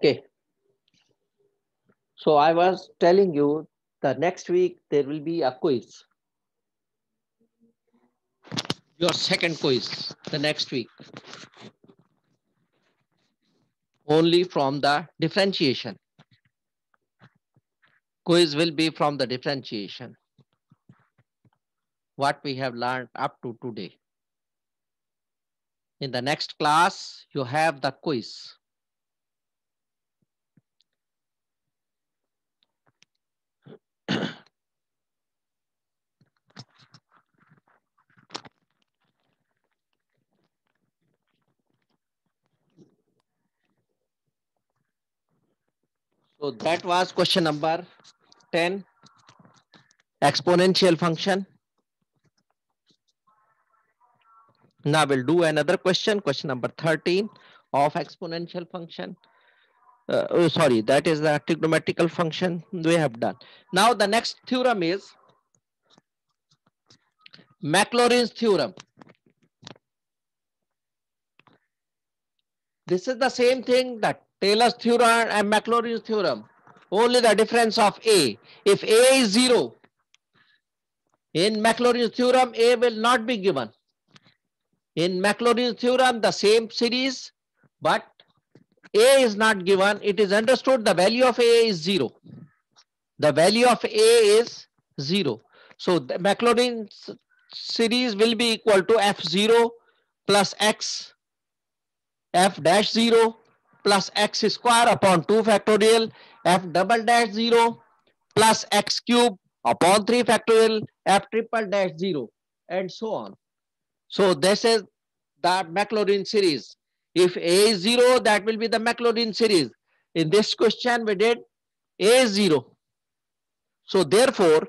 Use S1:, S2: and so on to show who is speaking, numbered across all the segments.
S1: Okay, so I was telling you the next week there will be a quiz. Your second quiz the next week, only from the differentiation. Quiz will be from the differentiation, what we have learned up to today. In the next class, you have the quiz. So that was question number 10, exponential function. Now we'll do another question, question number 13 of exponential function. Sorry, that is the trigonometrical function we have done. Now the next theorem is Maclaurin's theorem. This is the same thing that Taylor's theorem and Maclaurin's theorem. Only the difference of A. If A is 0, in Maclaurin's theorem, A will not be given. In Maclaurin's theorem, the same series, but A is not given. It is understood the value of A is 0. The value of A is 0. So the Maclaurin's series will be equal to F0 plus X, F dash 0 plus X square upon 2 factorial, F double dash 0 plus X cube upon 3 factorial, F triple dash 0, and so on. So this is the Maclaurin series. If A is 0, that will be the Maclaurin series. In this question, we did A is 0. So therefore,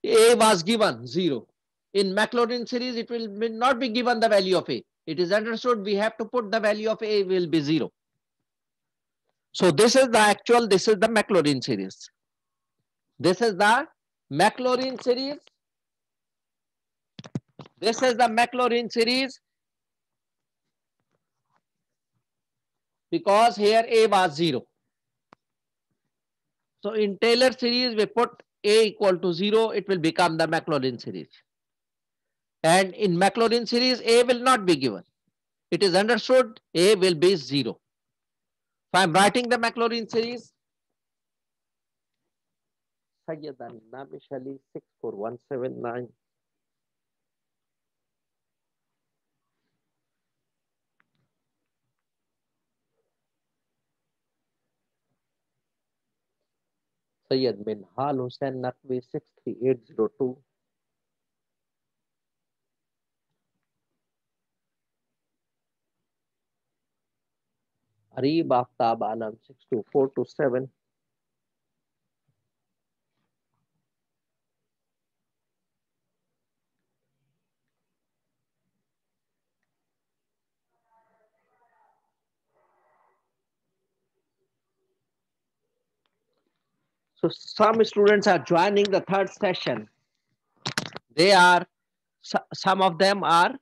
S1: A was given 0. In Maclaurin series, it will not be given the value of A. It is understood we have to put the value of A will be 0. So this is the actual, this is the Maclaurin series. This is the Maclaurin series. This is the Maclaurin series because here A was 0. So in Taylor series, we put A equal to 0, it will become the Maclaurin series. And in Maclaurin series, A will not be given. It is understood A will be 0. So I am writing the Maclaurin series. Sayyidan Namish Ali 64179. Sayyid Minhal Hussain Naqvi 63802. Arib Aftab Alam 62427. So some students are joining the third session. They are, some of them are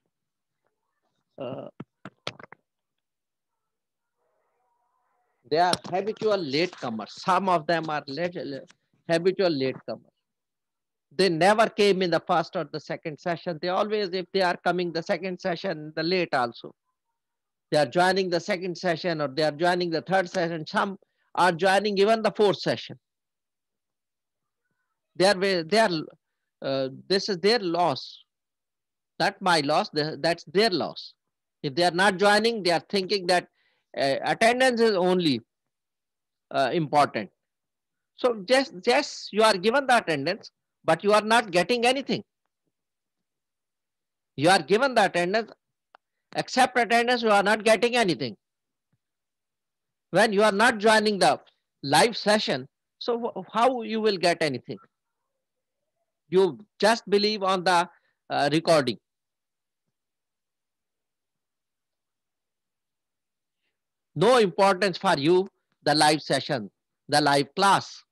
S1: they are habitual latecomers. Some of them are habitual latecomers. They never came in the first or the second session. They always, if they are coming the second session, the late also. They are joining the second session or they are joining the third session. Some are joining even the fourth session. This is their loss. Not my loss, that's their loss. If they are not joining, they are thinking that attendance is only important. So just you are given the attendance, but you are not getting anything. You are given the attendance, except attendance, you are not getting anything. When you are not joining the live session, so how you will get anything? You just believe on the recording. No importance for you, the live session, the live class.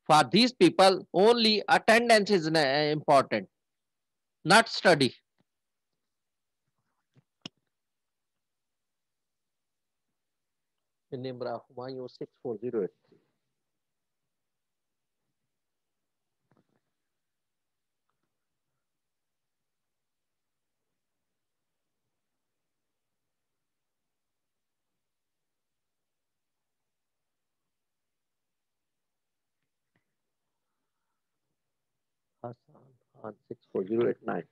S1: For these people, only attendance is important, not study. Nimra Humayun 64083. Hassan Khan 64089.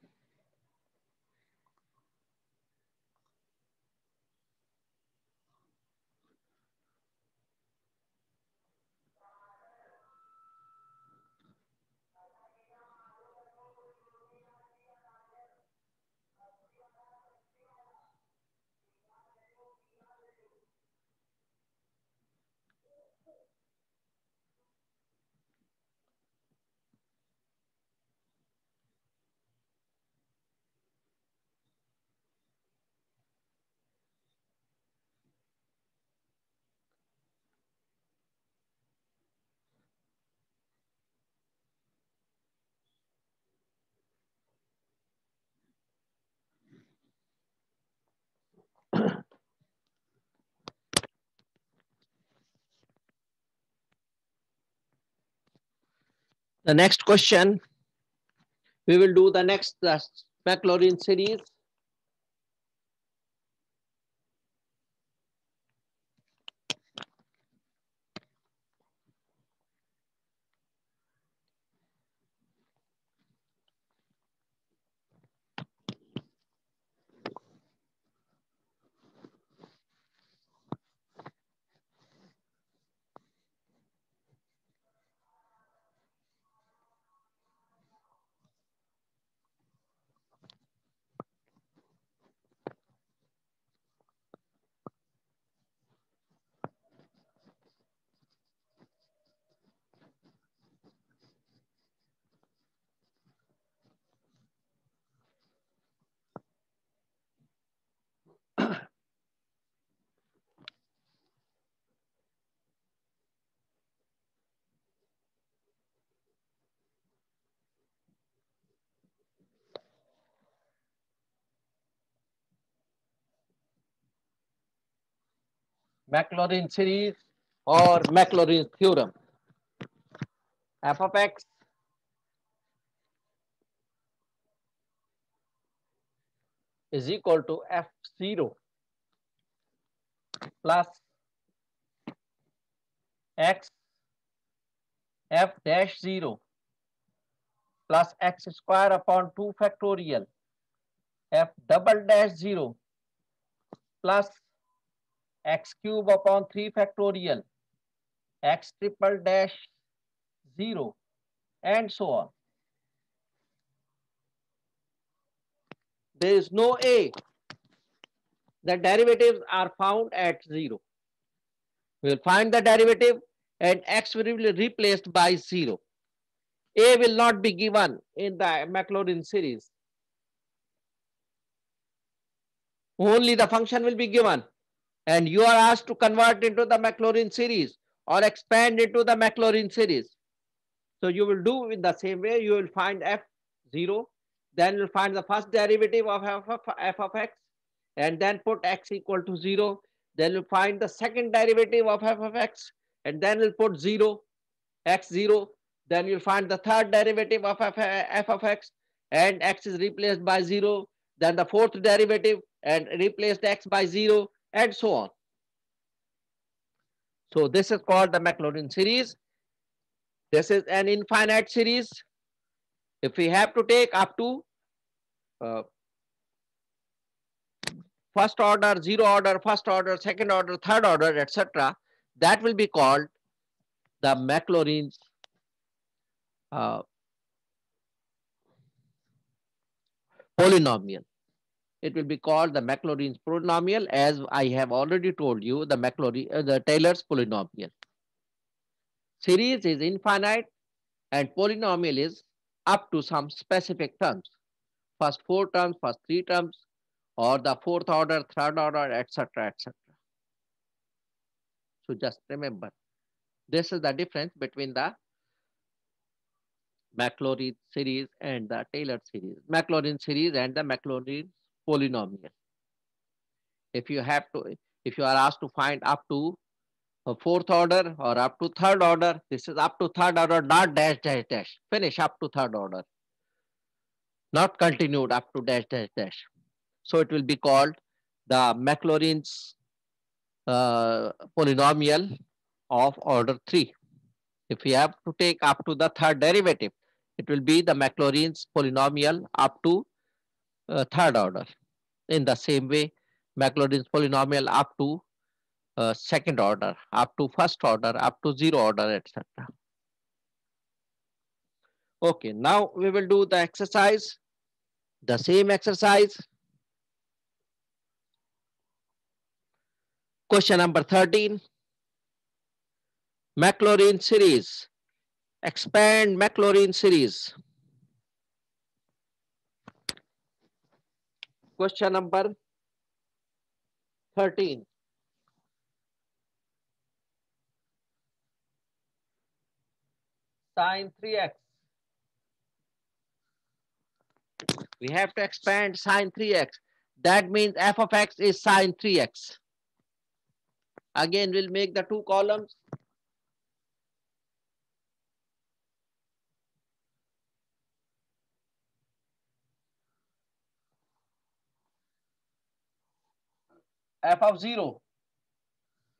S1: The next question, we will do the next Maclaurin series. Maclaurin series or Maclaurin theorem. F of x is equal to f0 plus x f dash 0 plus x square upon 2 factorial f double dash 0 plus x cube upon 3 factorial x triple dash 0 and so on. There is no a. The derivatives are found at 0. We will find the derivative and x will be replaced by 0. A will not be given in the Maclaurin series. Only the function will be given. And you are asked to convert into the Maclaurin series or expand into the Maclaurin series. So you will do in the same way. You will find f0. Then you'll find the first derivative of f of x. And then put x equal to 0. Then you'll find the second derivative of f of x. And then we'll put 0, x0. Then you'll find the third derivative of f of x. And x is replaced by 0. Then the fourth derivative and replaced x by 0 and so on. So this is called the Maclaurin series. This is an infinite series. If we have to take up to first order, zero order, first order, second order, third order, etc., that will be called the Maclaurin's polynomial. It will be called the Maclaurin's polynomial, as I have already told you, the the Taylor's polynomial. Series is infinite and polynomial is up to some specific terms. First 4 terms, first 3 terms, or the fourth order, third order, etc., etc. So just remember, this is the difference between the Maclaurin series and the Taylor series. Maclaurin series and the Maclaurin polynomial. If you are asked to find up to fourth order or up to third order. This is up to third order, not dash, dash, dash. Finish up to third order, not continued up to dash, dash, dash. So it will be called the Maclaurin's polynomial of order 3. If we have to take up to the third derivative, it will be the Maclaurin's polynomial up to third order. In the same way, Maclaurin's polynomial up to second order, up to first order, up to zero order, etc. Okay, now we will do the exercise, the same exercise. Question number 13. Maclaurin series. Expand Maclaurin series. Question number 13. Sine 3x. We have to expand sine 3x. That means f of x is sine 3x. Again, we'll make the two columns. F of 0.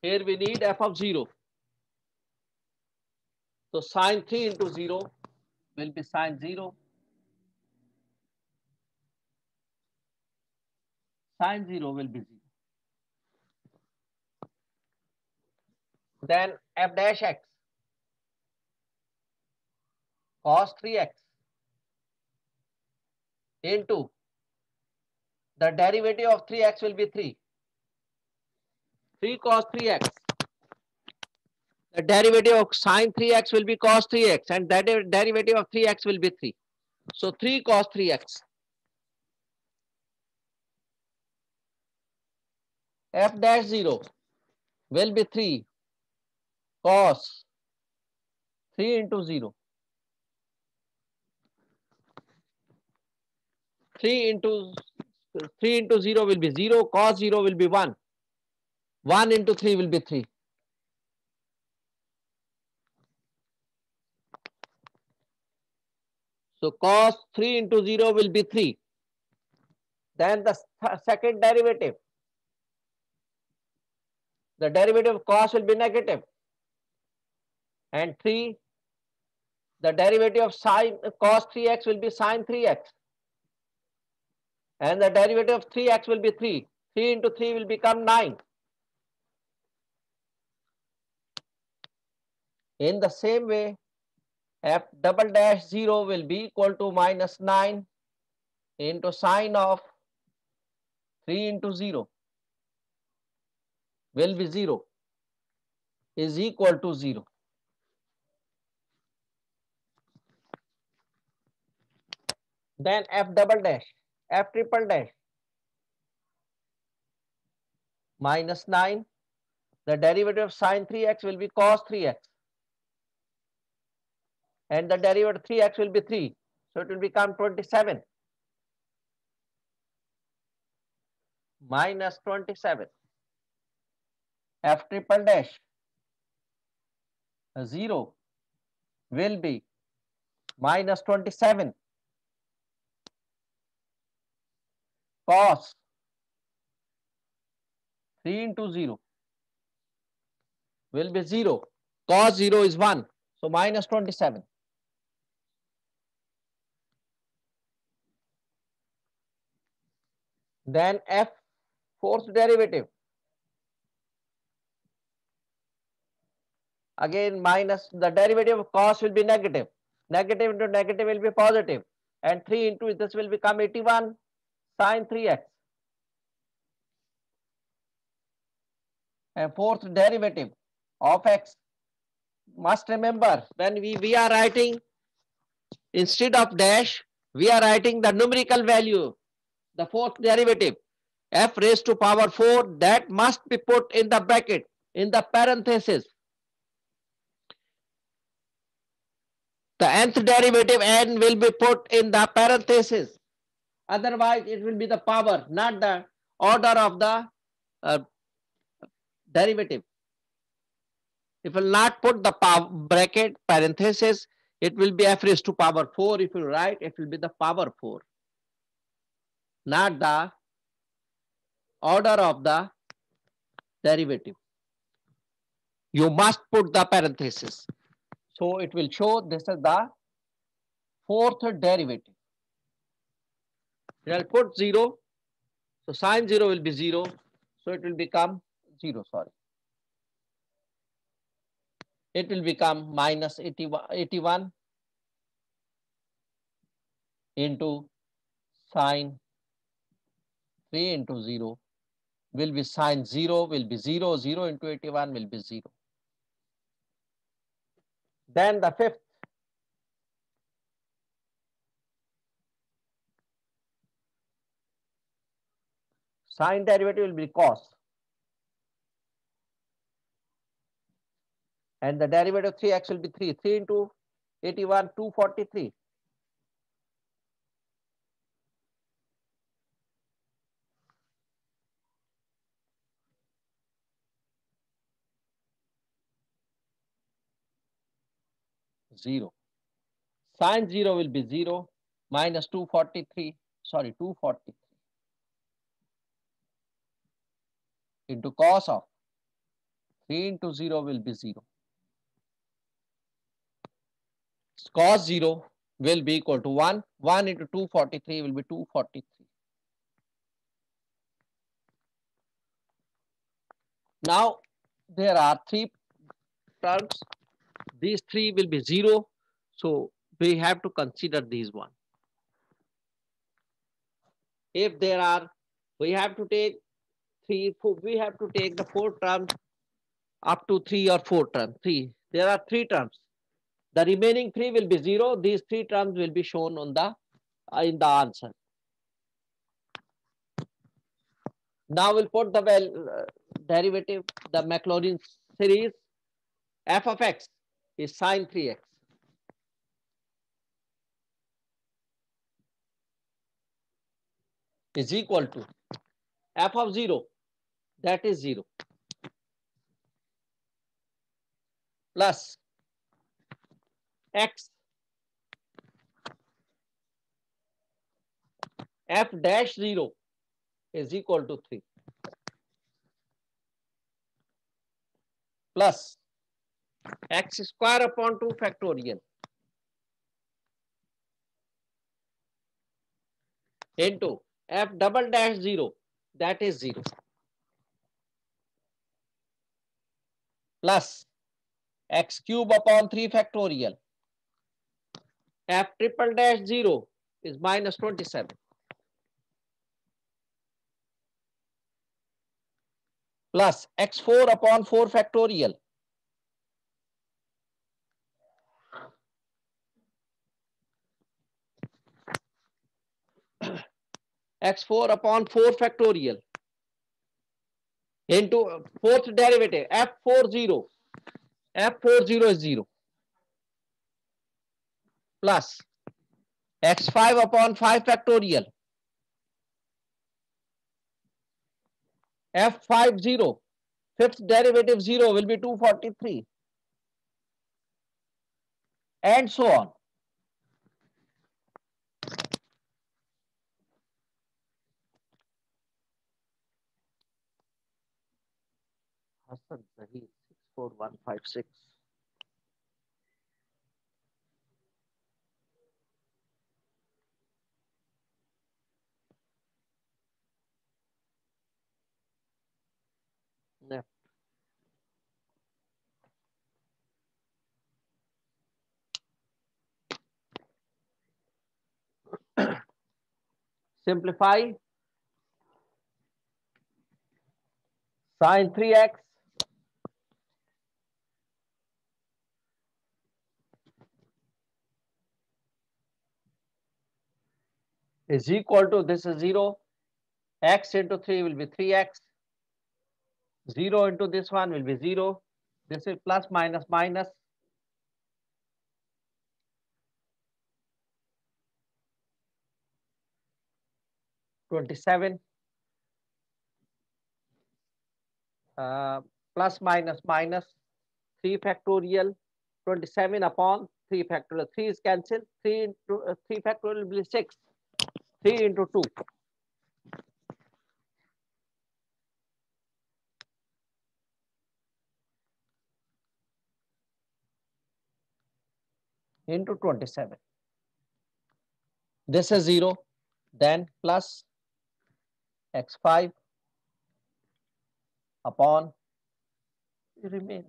S1: Here we need f of 0. So sine 3 into 0 will be sine 0. Sine 0 will be 0. Then f dash x cos 3x into the derivative of 3x will be 3. 3 cos 3x. The derivative of sine 3x will be cos 3x and that derivative of 3x will be 3. So 3 cos 3x. F dash 0 will be 3 cos 3 into 0. 3 into 0 will be 0, cos 0 will be 1. 1 into 3 will be 3. So cos 3 into 0 will be 3. Then the second derivative. The derivative of cos will be negative. And 3, the derivative of sine cos 3x will be sine 3x. And the derivative of 3x will be 3. 3 into 3 will become 9. In the same way, f double dash 0 will be equal to minus 9 into sine of 3 into 0 will be 0 is equal to 0. Then f double dash, f triple dash minus 9. The derivative of sine 3x will be cos 3x. And the derivative of 3x will be 3. So it will become 27. Minus 27. F triple dash 0 will be minus 27 cos 3 into 0 will be 0. Cos 0 is 1. So minus 27. Then f fourth derivative. Again minus the derivative of cos will be negative. Negative into negative will be positive. And 3 into this will become 81 sine 3x. And fourth derivative of x. Must remember when we are writing instead of dash, we are writing the numerical value, the fourth derivative, f raised to power 4, that must be put in the bracket, in the parenthesis. The nth derivative n will be put in the parenthesis. Otherwise, it will be the power, not the order of the derivative. If you will not put the power bracket parenthesis, it will be f raised to power 4. If you write, it will be the power 4, not the order of the derivative. You must put the parenthesis. So it will show this is the fourth derivative. I'll put 0. So sine 0 will be 0. So it will become 0, sorry. It will become minus 81 into sine 3 into 0 will be sine 0 will be 0. 0 into 81 will be 0. Then the fifth, sine derivative will be cos. And the derivative of 3x will be 3. 3 into 81, 243. Zero. Sine 0 will be 0 minus 243. Sorry, 243 into cos of 3 into 0 will be 0. Cos 0 will be equal to 1. 1 into 243 will be 243. Now, there are three terms. These three will be 0. So, we have to consider these one. If there are, we have to take three, four, we have to take the four terms up to 3 or 4 terms. There are 3 terms. The remaining 3 will be 0. These 3 terms will be shown on the in the answer. Now we'll put the derivative, the Maclaurin series. F of x is sine 3x. Is equal to f of 0, that is 0, plus x f dash 0 is equal to 3, plus x square upon 2 factorial into f double dash 0, that is 0, plus x cube upon 3 factorial. F triple dash 0 is minus 27. Plus x4 upon 4 factorial. X4 upon 4 factorial into fourth derivative f40. F40 is 0. Plus x5 upon 5 factorial. F50, fifth derivative 0 will be 243. And so on. Hassan Zahid 64156. Yeah. Simplify. Sine 3x is equal to, this is 0, x into 3 will be 3x, 0 into this one will be 0, this is plus minus minus, 27, plus minus minus 3 factorial, 27 upon 3 factorial. 3 is cancelled. 3 into 3 factorial will be 6. 3 into 2. Into 27. This is 0. Then plus x5 upon remain.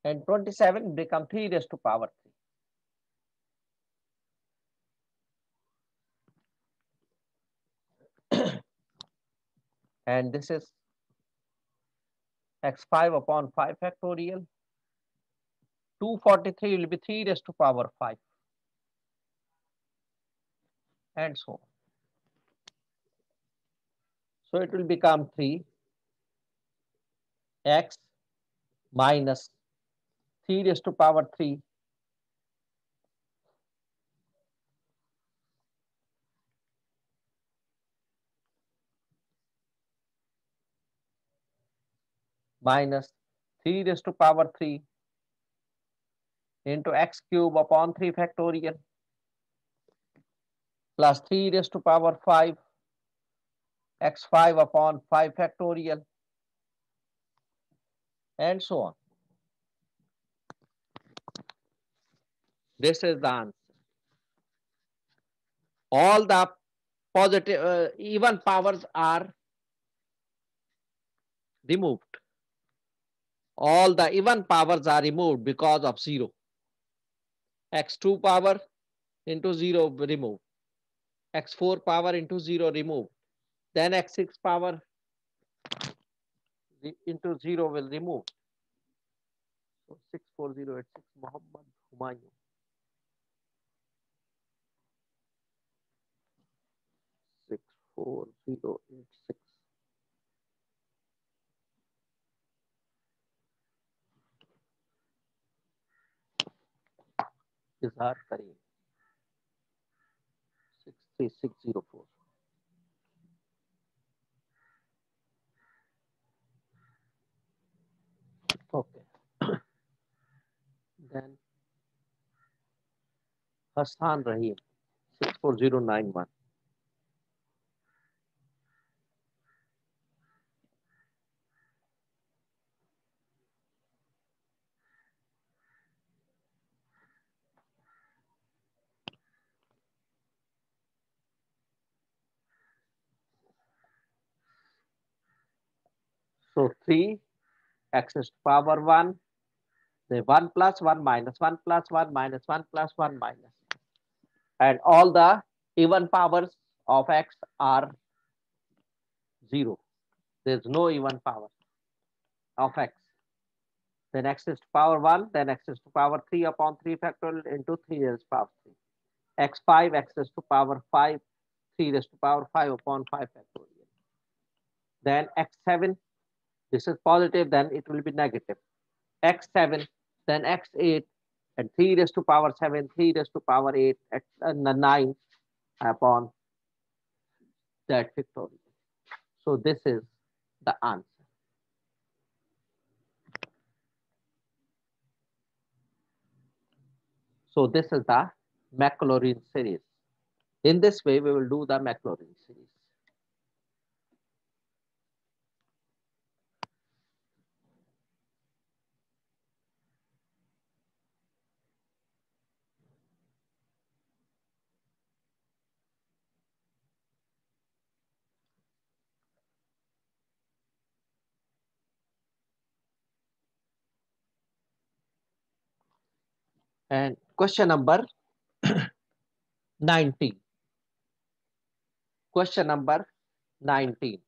S1: And 27 become 3 raised to power 3. And this is x5 upon 5 factorial. 243 will be 3 raised to power 5. And so on. So it will become 3 x minus 3 raised to power 3 minus 3 raised to power 3 into x cube upon 3 factorial plus 3 raised to power 5 x5 upon 5 factorial and so on. This is the answer. All the positive even powers are removed. All the even powers are removed because of 0. x2 power into 0 removed. x4 power into 0 removed. Then x6 power into 0 will remove. So 64086 Muhammad Humayun. 64086. Izhar Kareem. 63604. Okay. Then Hassan Rahim. 64091. So 3 x is power 1. The 1 plus 1 minus 1 plus 1 minus 1 plus 1 minus. And all the even powers of x are 0. There's no even power of x. Then x is to power 1, then x is to power 3 upon 3 factorial into 3 raised to power 3. x5, x is to power 5, 3 raised to power 5 upon 5 factorial. Then x7, this is positive, then it will be negative. x7, then x8, and 3 raised to power 7, 3 raised to power 8, at 9 upon that factorial. So this is the answer. So this is the Maclaurin series. In this way, we will do the Maclaurin series. And question number 19. Question number 19.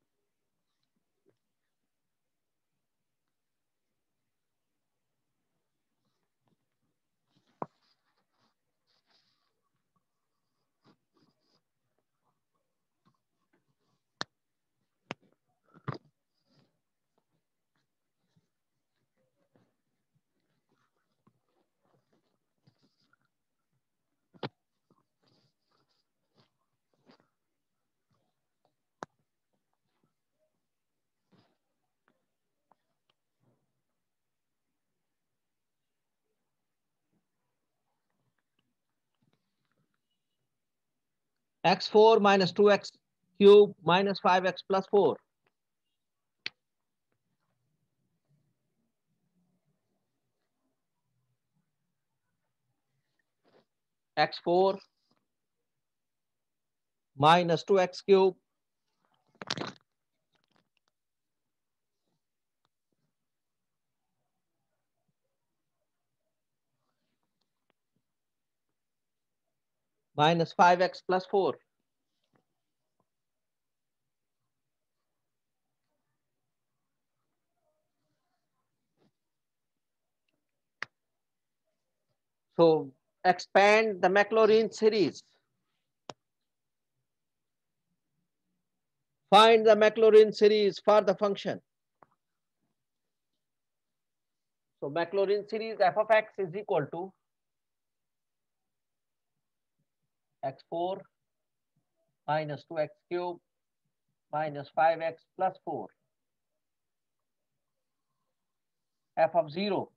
S1: x4 minus 2x cube minus 5x plus 4. x4 minus 2x cube minus 5x plus 4. So expand the Maclaurin series. Find the Maclaurin series for the function. So Maclaurin series f of x is equal to x4 minus 2x cube minus 5x plus 4. F of 0.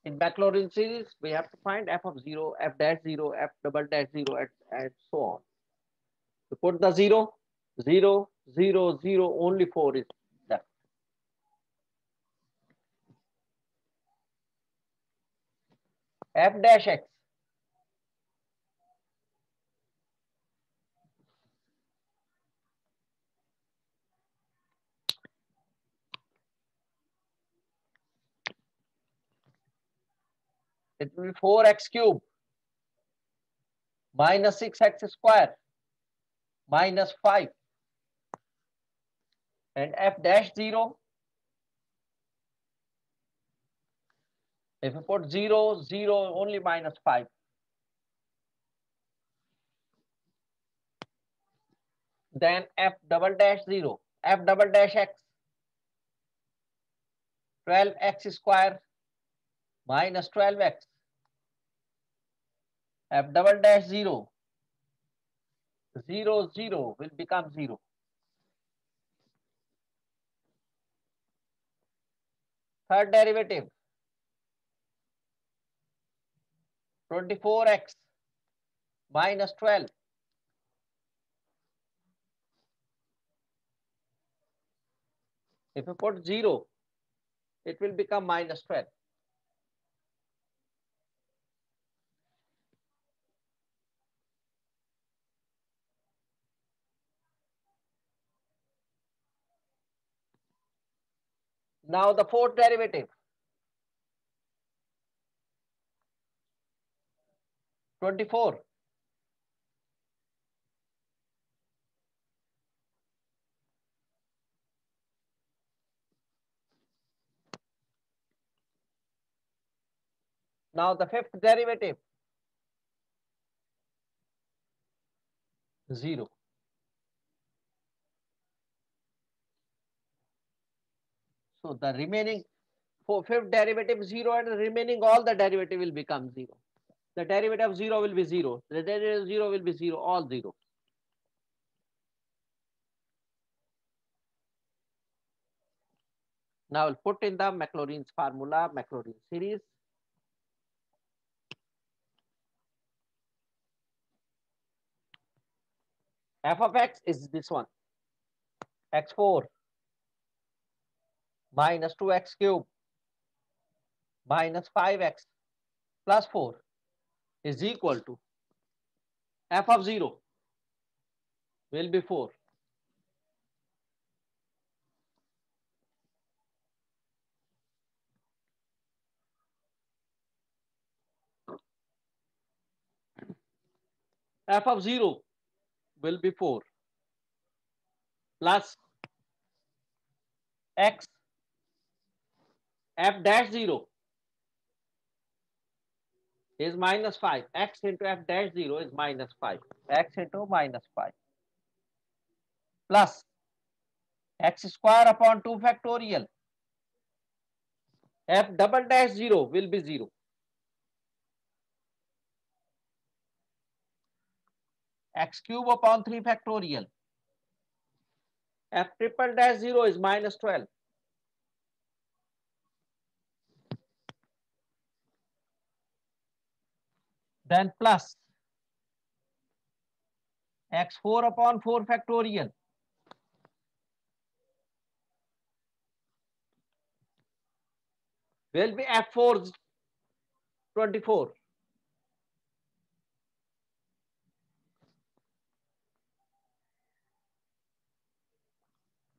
S1: In Maclaurin series, we have to find f of 0, f dash 0, f double dash 0, and so on. To put the 0, 0, 0, 0, only 4 is left. F dash x. It will be 4x cube minus 6x square minus 5. And f dash 0, if you put 0, 0, only minus 5. Then f double dash 0, f double dash x, 12x square minus 12x. F double dash 0, 0, 0 will become 0. Third derivative, 24x minus 12. If you put 0, it will become minus 12. Now the fourth derivative, 24. Now the fifth derivative, 0. So the remaining fifth derivative 0 and the remaining all the derivative will become 0. The derivative of 0 will be 0. The derivative of 0 will be 0, all 0. Now I'll put in the Maclaurin's formula, Maclaurin series. F of x is this one, x4 minus 2x cube minus 5x plus 4 is equal to f of 0 will be 4. F of 0 will be 4 plus x f dash 0 is minus 5. X into f dash 0 is minus 5. X into minus 5 plus x square upon 2 factorial. F double dash 0 will be 0. X cube upon 3 factorial. F triple dash 0 is minus 12. Then plus x4 upon 4 factorial will be f4's 24.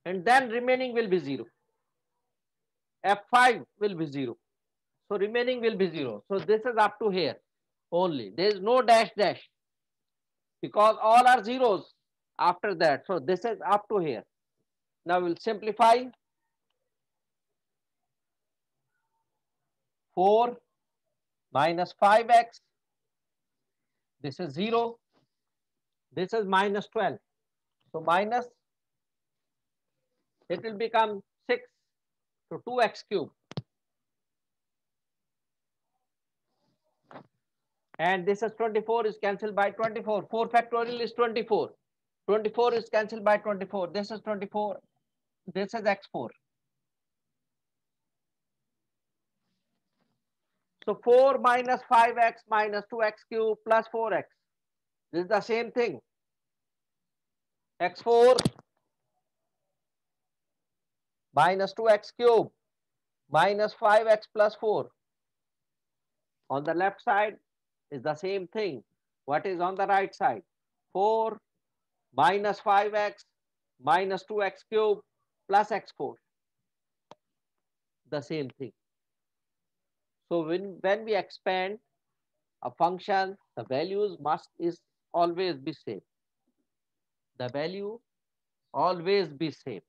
S1: And then remaining will be 0. f5 will be 0. So remaining will be 0. So this is up to here only. There is no dash dash because all are zeros after that. So this is up to here. Now we'll simplify. 4 minus 5x. This is 0. This is minus 12. So minus, it will become 6. So 2x cube. And this is 24 is cancelled by 24. 4 factorial is 24. 24 is cancelled by 24. This is 24. This is x4. So 4 minus 5x minus 2x cube plus 4x. This is the same thing. x4 minus 2x cube minus 5x plus 4. On the left side is the same thing. What is on the right side? 4 minus 5x minus 2x cube plus x4. The same thing. So when we expand a function, the values is always be same. The value always be same.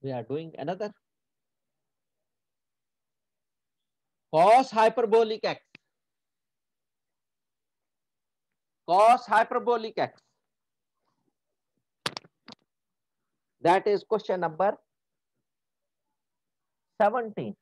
S1: We are doing another. Cos hyperbolic x. Cos hyperbolic x. That is question number 17.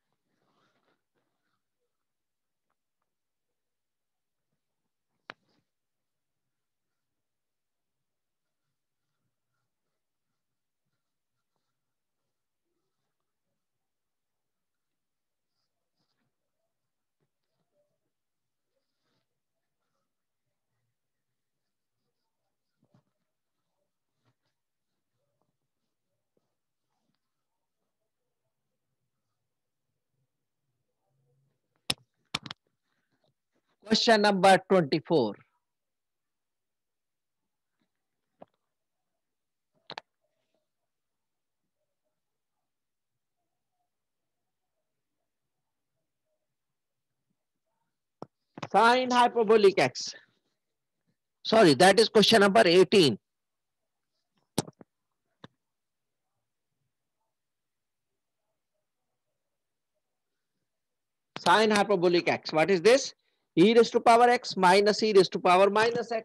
S1: Question number 24. Sine hyperbolic x. Sorry, that is question number 18. Sine hyperbolic x. What is this? E raised to power x minus e raised to power minus x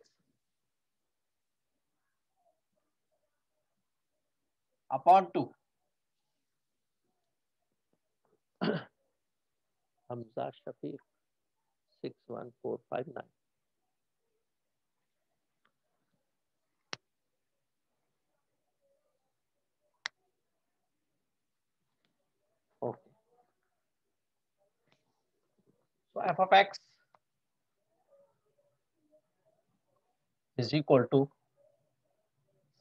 S1: upon 2. Hamza Shafiq 61459. Okay. So f of x is equal to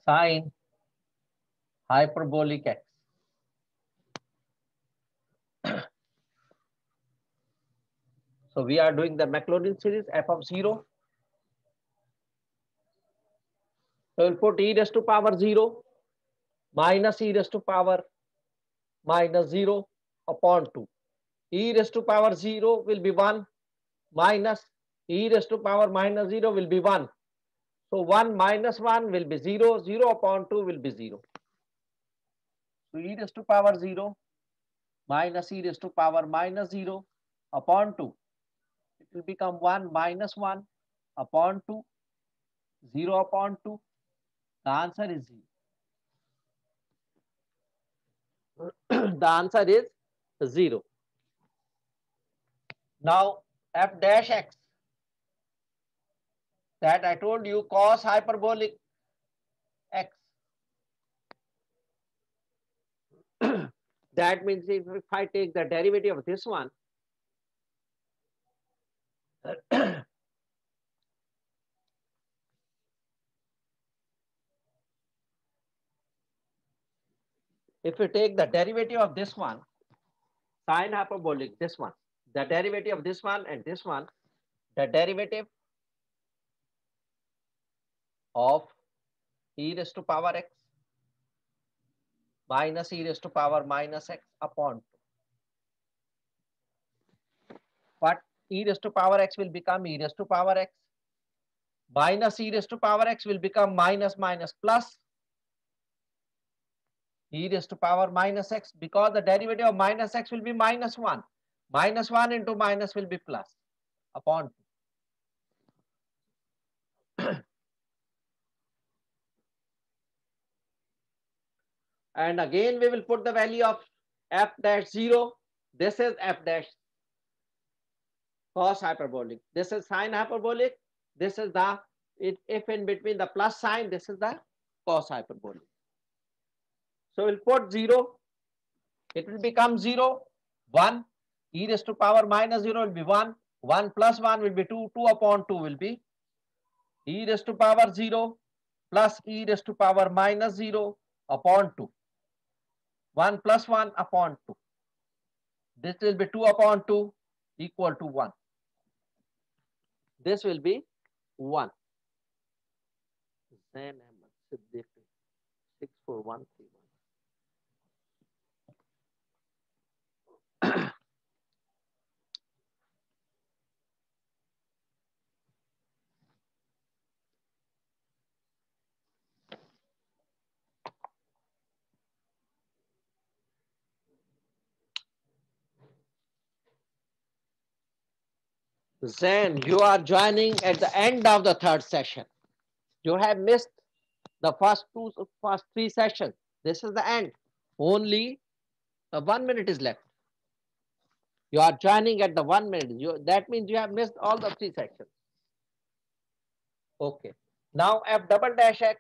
S1: sine hyperbolic x. So we are doing the Maclaurin series f of 0. So we'll put e raised to power 0 minus e raised to power minus 0 upon 2. E raised to power 0 will be 1 minus e raised to power minus 0 will be 1. So 1 minus 1 will be 0. 0 upon 2 will be 0. So e raised to power 0 minus e raised to power minus 0 upon 2. It will become 1 minus 1 upon 2. 0 upon 2. The answer is 0. The answer is 0. Now f dash x, that I told you cos hyperbolic x. That means if I take the derivative of this one, if you take the derivative of this one, sine hyperbolic, this one, the derivative of this one and this one, the derivative of e raised to power x minus e raised to power minus x upon 2. But e raised to power x will become e raised to power x, minus e raised to power x will become minus minus plus e raised to power minus x, because the derivative of minus x will be minus 1. Minus 1 into minus will be plus upon 2. And again we will put the value of f dash 0. This is f dash cos hyperbolic. This is sine hyperbolic. This is the, if in between the plus sign, this is the cos hyperbolic. So we'll put 0. It will become 0, 1. E raised to power minus 0 will be 1. 1 plus 1 will be 2. 2 upon 2 will be e raised to power 0 plus e raised to power minus 0 upon 2. 1 plus 1 upon 2. This will be 2 upon 2 equal to 1. This will be 1. Zain Ahmed Siddiqui, 64131. Zain, you are joining at the end of the third session. You have missed the first three sessions. This is the end. Only 1 minute is left. You are joining at the 1 minute. That means you have missed all the 3 sections. Okay. Now f double dash x